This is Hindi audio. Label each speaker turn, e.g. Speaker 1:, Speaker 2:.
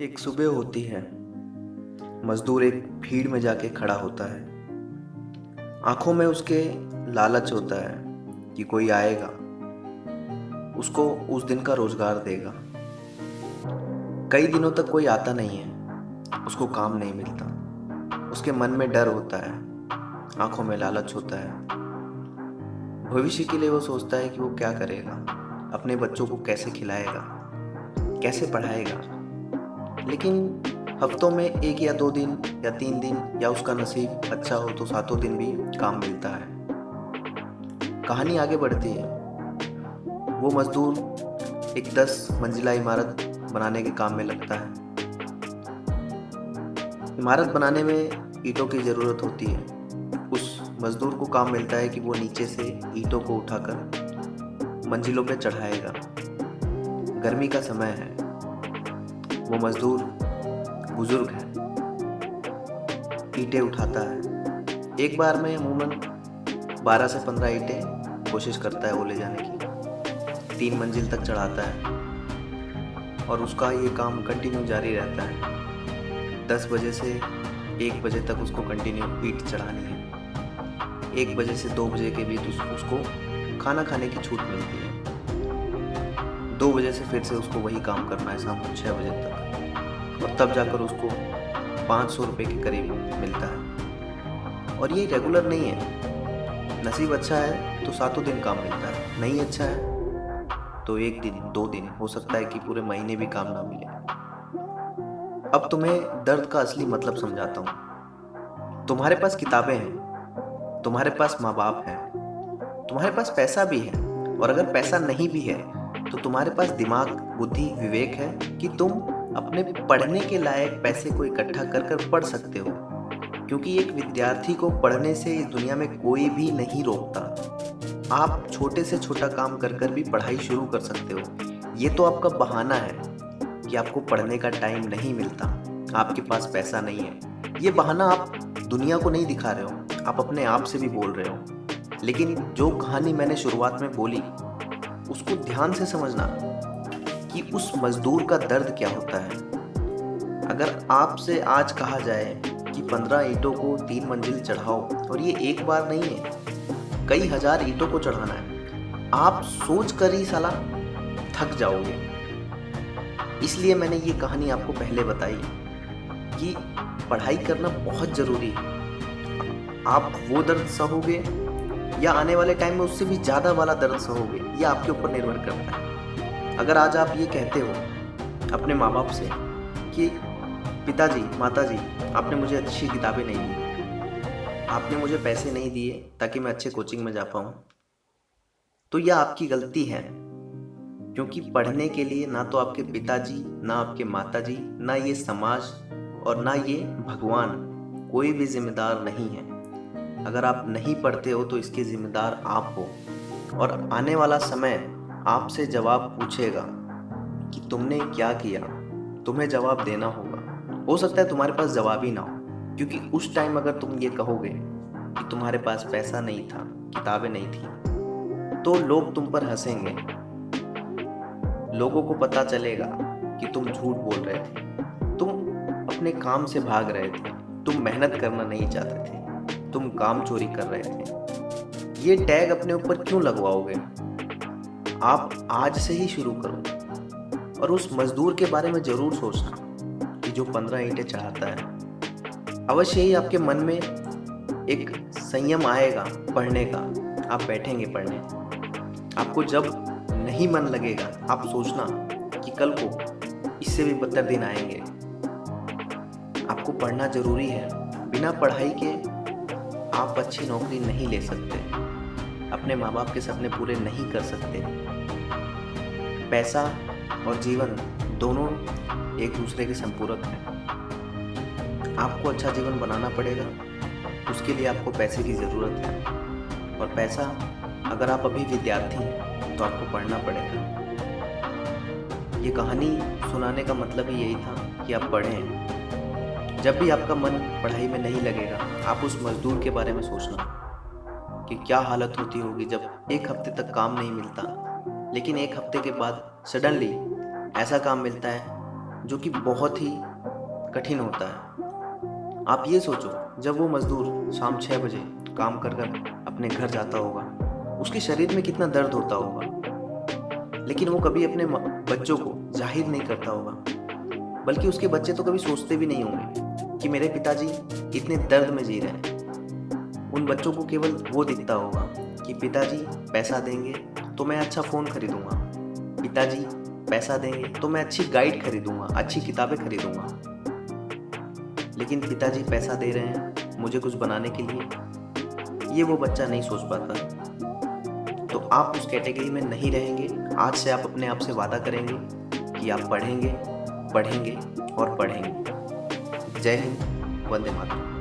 Speaker 1: एक सुबह होती है। मजदूर एक भीड़ में जाके खड़ा होता है। आंखों में उसके लालच होता है कि कोई आएगा, उसको उस दिन का रोजगार देगा। कई दिनों तक कोई आता नहीं है, उसको काम नहीं मिलता। उसके मन में डर होता है, आंखों में लालच होता है। भविष्य के लिए वो सोचता है कि वो क्या करेगा, अपने बच्चों को कैसे खिलाएगा, कैसे पढ़ाएगा। लेकिन हफ्तों में एक या 2 दिन या 3 दिन, या उसका नसीब अच्छा हो तो 7 दिन भी काम मिलता है। कहानी आगे बढ़ती है। वो मजदूर एक 10 मंजिला इमारत बनाने के काम में लगता है। इमारत बनाने में ईंटों की ज़रूरत होती है। उस मजदूर को काम मिलता है कि वो नीचे से ईंटों को उठाकर मंजिलों पे चढ़ाएगा। गर्मी का समय है। वो मजदूर बुजुर्ग है, ईंटें उठाता है। एक बार में अमूमन 12 से 15 ईंटें कोशिश करता है वो ले जाने की। 3 मंजिल तक चढ़ाता है और उसका ये काम कंटिन्यू जारी रहता है। 10 बजे से 1 बजे तक उसको कंटिन्यू ईंट चढ़ानी है। 1 बजे से 2 बजे के बीच उसको खाना खाने की छूट मिलती है। 2 बजे से फिर से उसको वही काम करना है शाम को 6 बजे तक, और तब जाकर उसको 500 रुपये के करीब मिलता है। और ये रेगुलर नहीं है। नसीब अच्छा है तो 7 दिन काम मिलता है, नहीं अच्छा है तो 1 दिन 2 दिन, हो सकता है कि पूरे महीने भी काम ना मिले। अब तुम्हें दर्द का असली मतलब समझाता हूँ। तुम्हारे पास किताबें हैं, तुम्हारे पास माँ बाप हैं, तुम्हारे पास पैसा भी है, और अगर पैसा नहीं भी है तो तुम्हारे पास दिमाग, बुद्धि, विवेक है कि तुम अपने पढ़ने के लायक पैसे को इकट्ठा कर कर पढ़ सकते हो। क्योंकि एक विद्यार्थी को पढ़ने से इस दुनिया में कोई भी नहीं रोकता। आप छोटे से छोटा काम कर कर भी पढ़ाई शुरू कर सकते हो। ये तो आपका बहाना है कि आपको पढ़ने का टाइम नहीं मिलता, आपके पास पैसा नहीं है। ये बहाना आप दुनिया को नहीं दिखा रहे हो, आप अपने आप से भी बोल रहे हो। लेकिन जो कहानी मैंने शुरुआत में बोली, उसको ध्यान से समझना कि उस मजदूर का दर्द क्या होता है। अगर आपसे आज कहा जाए कि 15 ईंटों को 3 मंजिल चढ़ाओ, और ये एक बार नहीं है, कई हजार ईंटों को चढ़ाना है, आप सोच कर ही साला थक जाओगे। इसलिए मैंने ये कहानी आपको पहले बताई कि पढ़ाई करना बहुत ज़रूरी है। आप वो दर्द सहोगे या आने वाले टाइम में उससे भी ज़्यादा वाला दर्द सहोगे, ये आपके ऊपर निर्भर करता है। अगर आज आप ये कहते हो अपने माँ बाप से कि पिताजी, माताजी, आपने मुझे अच्छी किताबें नहीं दी, आपने मुझे पैसे नहीं दिए ताकि मैं अच्छे कोचिंग में जा पाऊँ, तो यह आपकी गलती है। क्योंकि पढ़ने के लिए ना तो आपके पिताजी, ना आपके माताजी, ना ये समाज और ना ये भगवान कोई भी जिम्मेदार नहीं है। अगर आप नहीं पढ़ते हो तो इसके जिम्मेदार आप हो, और आने वाला समय आपसे जवाब पूछेगा कि तुमने क्या किया। तुम्हें जवाब देना होगा। हो सकता है तुम्हारे पास जवाब ही ना हो, क्योंकि उस टाइम अगर तुम ये कहोगे कि तुम्हारे पास पैसा नहीं था, किताबें नहीं थी, तो लोग तुम पर हंसेंगे। लोगों को पता चलेगा कि तुम झूठ बोल रहे थे, तुम अपने काम से भाग रहे थे, तुम मेहनत करना नहीं चाहते थे, तुम काम चोरी कर रहे थे। ये टैग अपने ऊपर क्यों लगवाओगे? आप आज से ही शुरू करो। और उस मजदूर के बारे में जरूर सोचना कि जो 15 ईंटें चढ़ाता है। अवश्य ही आपके मन में एक संयम आएगा पढ़ने का। आप बैठेंगे पढ़ने। आपको जब नहीं मन लगेगा, आप सोचना कि कल को इससे भी बदतर दिन आएंगे। आपको पढ़ना जरूरी है। बिना पढ़ाई के आप अच्छी नौकरी नहीं ले सकते, अपने माँ बाप के सपने पूरे नहीं कर सकते। पैसा और जीवन दोनों एक दूसरे के संपूरक हैं। आपको अच्छा जीवन बनाना पड़ेगा, उसके लिए आपको पैसे की ज़रूरत है। और पैसा, अगर आप अभी विद्यार्थी हैं तो आपको पढ़ना पड़ेगा। ये कहानी सुनाने का मतलब ही यही था कि आप पढ़ें। जब भी आपका मन पढ़ाई में नहीं लगेगा, आप उस मजदूर के बारे में सोचना कि क्या हालत होती होगी जब 1 हफ्ते तक काम नहीं मिलता, लेकिन 1 हफ्ते के बाद सडनली ऐसा काम मिलता है जो कि बहुत ही कठिन होता है। आप ये सोचो, जब वो मज़दूर शाम 6 बजे काम कर कर अपने घर जाता होगा, उसके शरीर में कितना दर्द होता होगा, लेकिन वो कभी अपने बच्चों को जाहिर नहीं करता होगा, बल्कि उसके बच्चे तो कभी सोचते भी नहीं होंगे कि मेरे पिताजी इतने दर्द में जी रहे हैं। उन बच्चों को केवल वो दिखता होगा कि पिताजी पैसा देंगे तो मैं अच्छा फ़ोन खरीदूंगा, पिताजी पैसा देंगे तो मैं अच्छी गाइड खरीदूंगा, अच्छी किताबें खरीदूंगा। लेकिन पिताजी पैसा दे रहे हैं मुझे कुछ बनाने के लिए, ये वो बच्चा नहीं सोच पाता। तो आप उस कैटेगरी में नहीं रहेंगे। आज से आप अपने आप से वादा करेंगे कि आप पढ़ेंगे, पढ़ेंगे और पढ़ेंगे। जय हिंद, वंदे मातरम।